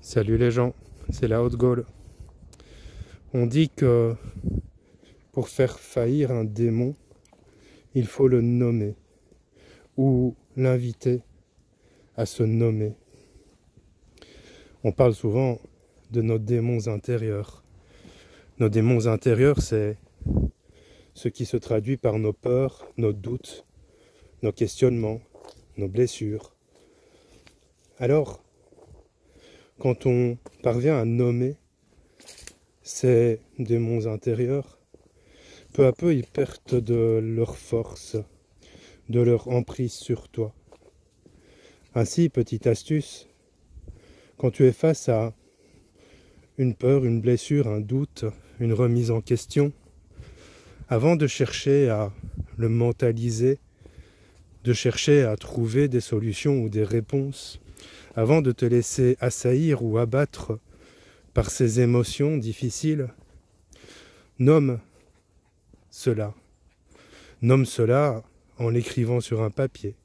Salut les gens, c'est la Haute Gaule. On dit que pour faire faillir un démon, il faut le nommer ou l'inviter à se nommer. On parle souvent de nos démons intérieurs. Nos démons intérieurs, c'est ce qui se traduit par nos peurs, nos doutes, nos questionnements, nos blessures. Alors, quand on parvient à nommer ces démons intérieurs, peu à peu ils perdent de leur force, de leur emprise sur toi. Ainsi, petite astuce, quand tu es face à une peur, une blessure, un doute, une remise en question, avant de chercher à le mentaliser, de chercher à trouver des solutions ou des réponses, avant de te laisser assaillir ou abattre par ces émotions difficiles, nomme cela. Nomme cela en l'écrivant sur un papier.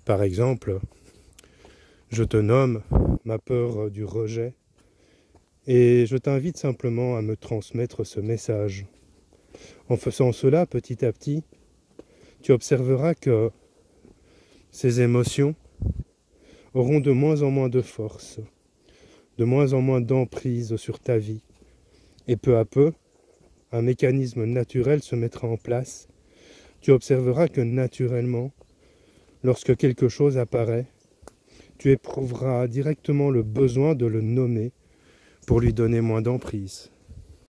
Par exemple, je te nomme ma peur du rejet et je t'invite simplement à me transmettre ce message. En faisant cela petit à petit, tu observeras que ces émotions auront de moins en moins de force, de moins en moins d'emprise sur ta vie. Et peu à peu, un mécanisme naturel se mettra en place. Tu observeras que naturellement, lorsque quelque chose apparaît, tu éprouveras directement le besoin de le nommer pour lui donner moins d'emprise.